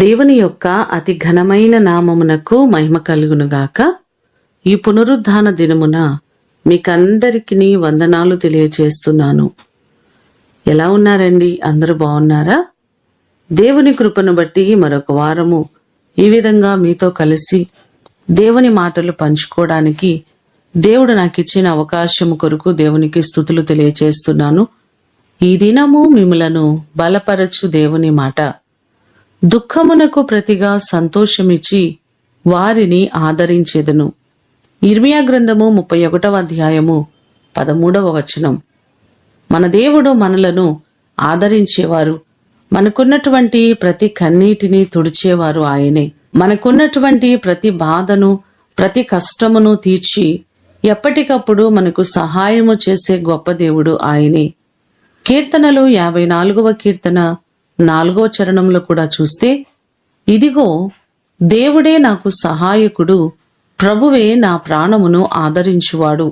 దేవుని యొక్క అతి ఘనమైన నామమునకు మహిమ కలుగునుగాక. ఈ పునరుద్ధాన దినమున మీకందరికీ వందనాలు తెలియచేస్తున్నాను. ఎలా ఉన్నారండి? అందరూ బాగున్నారా? దేవుని కృపను బట్టి మరొక వారము ఈ విధంగా మీతో కలిసి దేవుని మాటలు పంచుకోవడానికి దేవుడు నాకు ఇచ్చిన అవకాశము కొరకు దేవునికి స్తుతులు తెలియచేస్తున్నాను. ఈ దినము మిమ్ములను బలపరచు దేవుని మాట. దుఃఖమునకు ప్రతిగా సంతోషమిచ్చి వారిని ఆదరించెదను. ఇర్మియా గ్రంథము 31వ అధ్యాయము 13వ వచనం. మన దేవుడు మనలను ఆదరించేవారు, మనకున్నటువంటి ప్రతి కన్నీటిని తుడిచేవారు ఆయనే. మనకున్నటువంటి ప్రతి బాధను, ప్రతి కష్టమును తీర్చి ఎప్పటికప్పుడు మనకు సహాయము చేసే గొప్ప దేవుడు ఆయనే. కీర్తనలు 54వ కీర్తన 4వ చరణంలో కూడా చూస్తే, ఇదిగో దేవుడే నాకు సహాయకుడు, ప్రభువే నా ప్రాణమును ఆదరించువాడు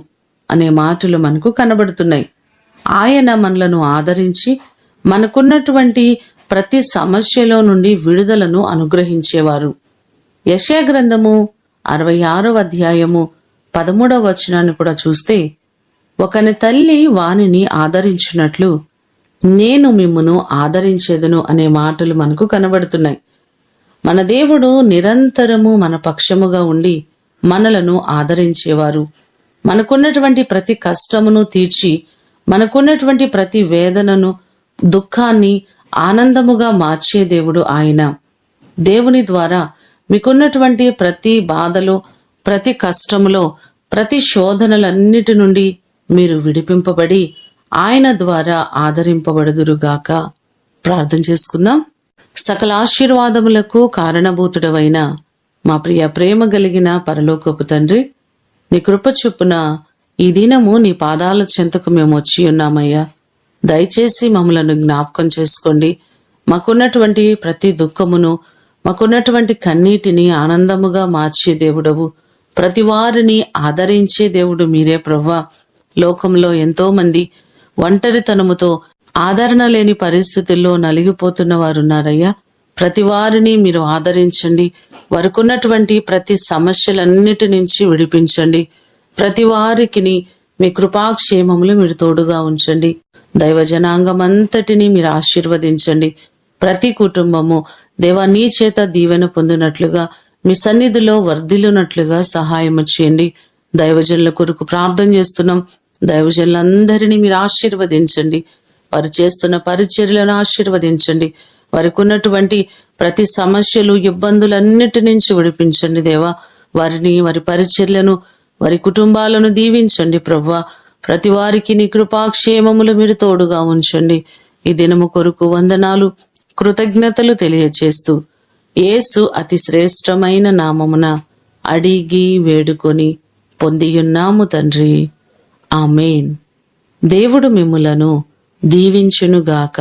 అనే మాటలు మనకు కనబడుతున్నాయి. ఆయన మనలను ఆదరించి మనకున్నటువంటి ప్రతి సమస్యలో నుండి విడుదలను అనుగ్రహించేవారు. యెషయా గ్రంథము 66వ అధ్యాయము 13వ వచనాన్ని కూడా చూస్తే, ఒకని తల్లి వానిని ఆదరించినట్లు నేను మిమ్మును ఆదరించేదను అనే మాటలు మనకు కనబడుతున్నాయి. మన దేవుడు నిరంతరము మన పక్షముగా ఉండి మనలను ఆదరించేవారు. మనకున్నటువంటి ప్రతి కష్టమును తీర్చి మనకున్నటువంటి ప్రతి వేదనను, దుఃఖాన్ని ఆనందముగా మార్చే దేవుడు ఆయన. దేవుని ద్వారా మీకున్నటువంటి ప్రతి బాధలో, ప్రతి కష్టములో, ప్రతి శోధనలన్నిటి నుండి మీరు విడిపింపబడి ఆయన ద్వారా ఆదరింపబడుదురుగాక. ప్రార్థన చేసుకుందాం. సకల ఆశీర్వాదములకు కారణభూతుడవైన మా ప్రియ ప్రేమ కలిగిన పరలోకపు తండ్రి, నీ కృప చొప్పున ఈ దినము నీ పాదాల చెంతకు మేము వచ్చి ఉన్నామయ్యా. దయచేసి మమ్మలను జ్ఞాపకం చేసుకోండి. మాకున్నటువంటి ప్రతి దుఃఖమును, మాకున్నటువంటి కన్నీటిని ఆనందముగా మార్చే దేవుడవు, ప్రతి వారిని ఆదరించే దేవుడు మీరే ప్రభువా. లోకంలో ఎంతో మంది ఒంటరితనముతో ఆదరణ లేని పరిస్థితుల్లో నలిగిపోతున్న వారున్నారయ్యా. ప్రతి వారిని మీరు ఆదరించండి. వారికున్నటువంటి ప్రతి సమస్యలన్నిటి నుంచి విడిపించండి. ప్రతి వారికి మీ కృపాక్షేమములు మీరు తోడుగా ఉంచండి. దైవ జనాంగం అంతటినీ మీరు ఆశీర్వదించండి. ప్రతి కుటుంబము దేవా నీ చేత దీవెన పొందినట్లుగా, మీ సన్నిధిలో వర్ధిల్లునట్లుగా సహాయం చేయండి. దైవజనుల కొరకు ప్రార్థన చేస్తున్నాం. దైవజనులందరినీ మీరు ఆశీర్వదించండి. వారు చేస్తున్న పరిచర్యలను ఆశీర్వదించండి. వారికి ఉన్నటువంటి ప్రతి సమస్యలు, ఇబ్బందులన్నిటి నుంచి విడిపించండి దేవా. వారిని, వారి పరిచర్యలను, వారి కుటుంబాలను దీవించండి ప్రభువా. ప్రతి వారికి నీ కృపాక్షేమములు మీరు తోడుగా ఉంచండి. ఈ దినము కొరకు వందనాలు, కృతజ్ఞతలు తెలియచేస్తూ యేసు అతి శ్రేష్టమైన నామమున అడిగి వేడుకొని పొందియున్నాము తండ్రి. ఆమేన్. దేవుడు మిమ్ములను దీవించునుగాక.